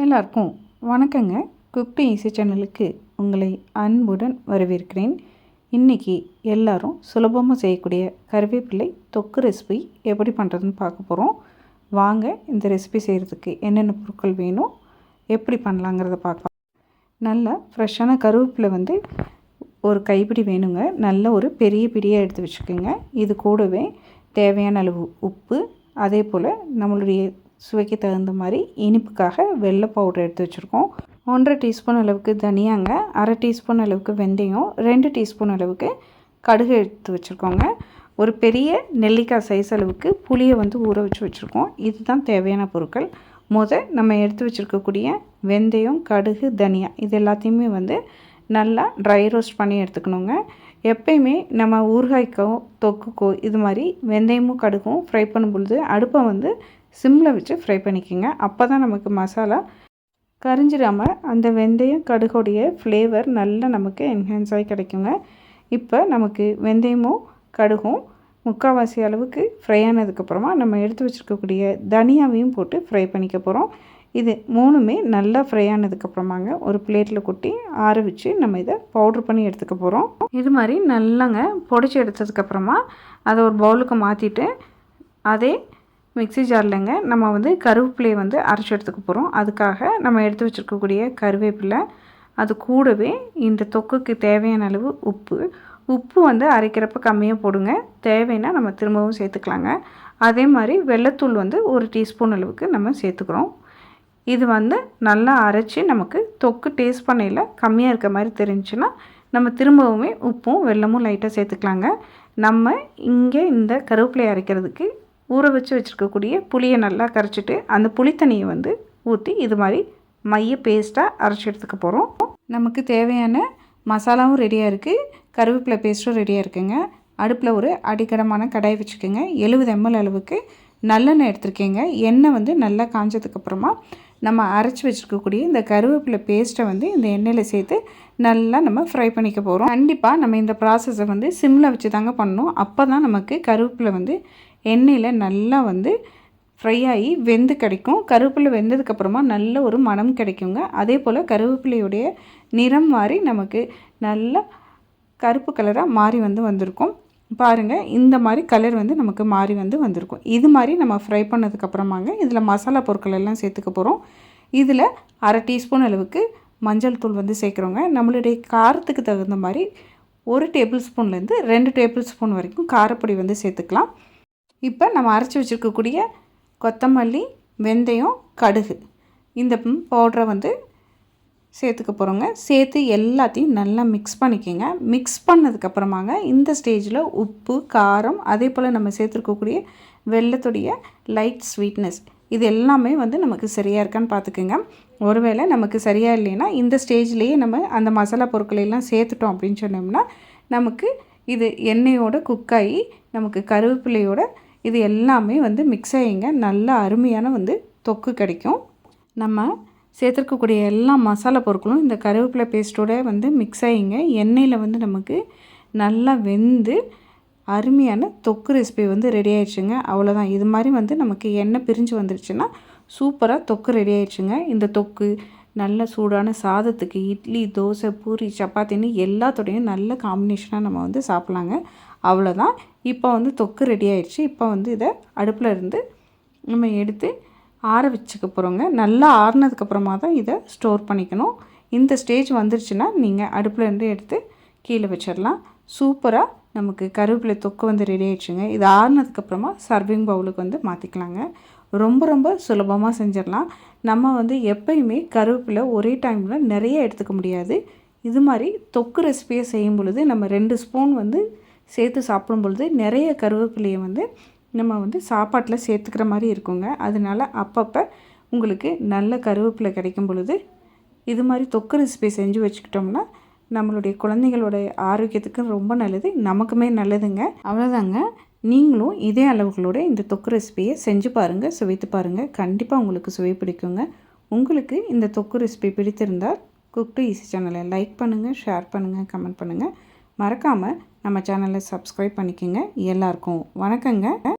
எல்லாருக்கும் வணக்கங்க. Cook easy சேனலுக்கு உங்களை அன்புடன் வரவேற்கிறேன். இன்றைக்கி எல்லாரும் சுலபமாக செய்யக்கூடிய கருவேப்பிலை தொக்கு ரெசிபி எப்படி பண்ணுறதுன்னு பார்க்க போகிறோம். வாங்க இந்த ரெசிபி செய்கிறதுக்கு என்னென்ன பொருட்கள் வேணும், எப்படி பண்ணலாங்கிறத பார்க்கலாம். நல்லா ஃப்ரெஷ்ஷான கருவேப்பிலை ஒரு கைப்பிடி வேணுங்க. நல்ல ஒரு பெரிய பிடியாக எடுத்து வச்சுக்கோங்க. இது கூடவே தேவையான அளவு உப்பு, அதே போல் நம்மளுடைய சுவைக்கு தகுந்த மாதிரி இனிப்புக்காக வெள்ளை பவுடர் எடுத்து வச்சுருக்கோம். 1.5 டீஸ்பூன் அளவுக்கு தனியாங்க, 1/2 டீஸ்பூன் அளவுக்கு வெந்தயம், 2 டீஸ்பூன் அளவுக்கு கடுகு எடுத்து வச்சுருக்கோங்க. ஒரு பெரிய நெல்லிக்காய் சைஸ் அளவுக்கு புளியை ஊற வச்சு வச்சுருக்கோம். இதுதான் தேவையான பொருட்கள். நம்ம எடுத்து வச்சுருக்கக்கூடிய வெந்தயம், கடுகு, தனியா இது எல்லாத்தையுமே நல்லா ட்ரை ரோஸ்ட் பண்ணி எடுத்துக்கணுங்க. எப்பயுமே நம்ம ஊறுகாய்க்கோ தொக்குக்கோ இது மாதிரி வெந்தயமும் கடுகும் ஃப்ரை பண்ணும் பொழுது அடுப்பை சிம்மில் வச்சு ஃப்ரை பண்ணிக்கோங்க. அப்போ தான் நமக்கு மசாலா கரிஞ்சிடாமல் அந்த வெந்தயம் கடுகுடைய ஃப்ளேவர் நல்லா நமக்கு என்ஹான்ஸ் ஆகி கிடைக்குங்க. இப்போ நமக்கு வெந்தயமும் கடுகும் முக்கால்வாசி அளவுக்கு ஃப்ரை ஆனதுக்கப்புறமா நம்ம எடுத்து வச்சுருக்கக்கூடிய தனியாவையும் போட்டு ஃப்ரை பண்ணிக்க போகிறோம். இது மூணுமே நல்லா ஃப்ரை ஆனதுக்கப்புறமாங்க ஒரு பிளேட்டில் கொட்டி ஆற வச்சு நம்ம இதை பவுட்ரு பண்ணி எடுத்துக்க போகிறோம். இது மாதிரி நல்லாங்க பொடிச்சு எடுத்ததுக்கப்புறமா அதை ஒரு பவுலுக்கு மாற்றிட்டு அதே மிக்ஸி ஜார்லங்க நம்ம கருவேப்பிலையை அரைச்சி எடுத்துக்க போகிறோம். அதுக்காக நம்ம எடுத்து வச்சுருக்கக்கூடிய கருவேப்பிலை, அது கூடவே இந்த தொக்குக்கு தேவையான அளவு உப்பு அரைக்கிறப்ப கம்மியாக போடுங்க. தேவைன்னா நம்ம திரும்பவும் சேர்த்துக்கலாங்க. அதே மாதிரி வெள்ளைத்தூள் ஒரு டீஸ்பூன் அளவுக்கு நம்ம சேர்த்துக்கிறோம். இது நல்லா அரைச்சி நமக்கு தொக்கு டேஸ்ட் பண்ணையில் கம்மியாக இருக்க மாதிரி தெரிஞ்சுன்னா நம்ம திரும்பவுமே உப்பும் வெல்லமும் லைட்டாக சேர்த்துக்கலாங்க. நம்ம இங்கே இந்த கருவேப்பிலையை அரைக்கிறதுக்கு ஊற வச்சுருக்கக்கூடிய புளியை நல்லா கரைச்சிட்டு அந்த புளித்தண்ணியை ஊற்றி இது மாதிரி மைய பேஸ்ட்டாக அரைச்சி எடுத்துக்க போகிறோம். நமக்கு தேவையான மசாலாவும் ரெடியாக இருக்குது, கருவேப்பிலை பேஸ்ட்டும் ரெடியாக இருக்குங்க. அடுப்பில் ஒரு அடிக்கடமான கடாய் வச்சுக்கோங்க. 70 ml அளவுக்கு நல்லெண்ணெய் எடுத்துருக்கேங்க. எண்ணெய் நல்லா காஞ்சதுக்கப்புறமா நம்ம அரைச்சி வச்சுருக்கக்கூடிய இந்த கருவேப்பிலை பேஸ்ட்டை இந்த எண்ணெயில் சேர்த்து நல்லா நம்ம ஃப்ரை பண்ணிக்க போகிறோம். கண்டிப்பாக நம்ம இந்த ப்ராசஸை சிம்மில் வச்சு தாங்க பண்ணணும். அப்போ தான் நமக்கு கருவேப்பிலை எண்ணெயில் நல்லா ஃப்ரை ஆகி வெந்து கிடைக்கும். கருவேப்பிலை வெந்ததுக்கப்புறமா நல்ல ஒரு மணம் கிடைக்குங்க. அதே போல் கருவேப்பிலையுடைய நிறம் மாறி நமக்கு நல்லா கருப்பு கலராக மாறி வந்திருக்கும். பாருங்கள், இந்த மாதிரி கலர் நமக்கு மாறி வந்திருக்கும். இது மாதிரி நம்ம ஃப்ரை பண்ணதுக்கப்புறமாங்க இதில் மசாலா பொருட்கள் எல்லாம் சேர்த்துக்க போகிறோம். இதில் 1/2 டீஸ்பூன் அளவுக்கு மஞ்சள் தூள் சேர்க்குறோங்க. நம்மளுடைய காரத்துக்கு தகுந்த மாதிரி 1 டேபிள் ஸ்பூன்லேருந்து 2 டேபிள் ஸ்பூன் வரைக்கும் காரப்பொடி சேர்த்துக்கலாம். இப்போ நம்ம அரைச்சி வச்சுருக்கக்கூடிய கொத்தமல்லி, வெந்தயம், கடுகு இந்த பவுடரை சேர்த்துக்க போகிறோங்க. சேர்த்து எல்லாத்தையும் நல்லா மிக்ஸ் பண்ணிக்கோங்க. மிக்ஸ் பண்ணதுக்கப்புறமாங்க இந்த ஸ்டேஜில் உப்பு, காரம், அதே போல் நம்ம சேர்த்துருக்கக்கூடிய வெல்லத்துடைய லைட் ஸ்வீட்னஸ் இது எல்லாமே நமக்கு சரியாக இருக்கான்னு பார்த்துக்குங்க. ஒருவேளை நமக்கு சரியாக இல்லைன்னா இந்த ஸ்டேஜ்லேயே நம்ம அந்த மசாலா பொருட்களெல்லாம் சேர்த்துட்டோம் அப்படின்னு சொன்னோம்னா நமக்கு இது எண்ணெயோட குக்காகி நமக்கு கருவேப்பிலையோட இது எல்லாமே மிக்ஸ் ஆகிங்க நல்லா அருமையான தொக்கு கிடைக்கும். நம்ம சேர்த்துருக்கக்கூடிய எல்லா மசாலா பொருட்களும் இந்த கருவேப்பிலை பேஸ்ட்டோட மிக்ஸ் ஆகிங்க எண்ணெயில் நமக்கு நல்லா வெந்து அருமையான தொக்கு ரெசிபி ரெடி ஆயிடுச்சுங்க. அவ்வளோதான். இது மாதிரி நமக்கு எண்ணெய் பிரிஞ்சு வந்துருச்சுன்னா சூப்பராக தொக்கு ரெடி ஆயிடுச்சுங்க. இந்த தொக்கு நல்ல சூடான சாதத்துக்கு, இட்லி, தோசை, பூரி, சப்பாத்தின்னு எல்லாத்தோடையும் நல்ல காம்பினேஷனாக நம்ம சாப்பிட்லாங்க. அவ்வளோதான். இப்போ தொக்கு ரெடி ஆயிடுச்சு. இப்போ இதை அடுப்பில் இருந்து நம்ம எடுத்து ஆற வச்சுக்க போகிறோங்க. நல்லா ஆறுனதுக்கப்புறமா தான் இதை ஸ்டோர் பண்ணிக்கணும். இந்த ஸ்டேஜ் வந்துருச்சுன்னா நீங்கள் அடுப்பில் இருந்து எடுத்து கீழே வச்சிடலாம். சூப்பராக நமக்கு கருவேப்பிலை தொக்கு ரெடி ஆயிடுச்சுங்க. இது ஆறுனதுக்கப்புறமா சர்விங் பவுலுக்கு மாற்றிக்கலாங்க. ரொம்ப ரொம்ப சுலபமாக செஞ்சிடலாம். நம்ம எப்பயுமே கருவேப்பிலை ஒரே டைமில் நிறைய எடுத்துக்க முடியாது. இது மாதிரி தொக்கு ரெசிபியை செய்யும் பொழுது நம்ம 2 ஸ்பூன் சேர்த்து சாப்பிடும் பொழுது நிறைய கருவேப்பிலையை நம்ம சாப்பாட்டில் சேர்த்துக்கிற மாதிரி இருக்குங்க. அதனால் அப்பப்போ உங்களுக்கு நல்ல கருவேப்பிலை கிடைக்கும் பொழுது இது மாதிரி தொக்கு ரெசிபி செஞ்சு வச்சுக்கிட்டோம்னா நம்மளுடைய குழந்தைகளோட ஆரோக்கியத்துக்கு ரொம்ப நல்லது, நமக்குமே நல்லதுங்க. அவ்வளோதாங்க. நீங்களும் இதே அளவுகளோட இந்த தொக்கு ரெசிபியை செஞ்சு பாருங்கள், சுவைத்து பாருங்கள். கண்டிப்பாக உங்களுக்கு சுவை பிடிக்குங்க. உங்களுக்கு இந்த தொக்கு ரெசிபி பிடித்திருந்தால் குக் ஈஸி சேனலை லைக் பண்ணுங்கள், ஷேர் பண்ணுங்கள், கமெண்ட் பண்ணுங்கள். மறக்காமல் நம்ம சேனலை சப்ஸ்கிரைப் பண்ணிக்கோங்க. எல்லாருக்கும் வணக்கங்க.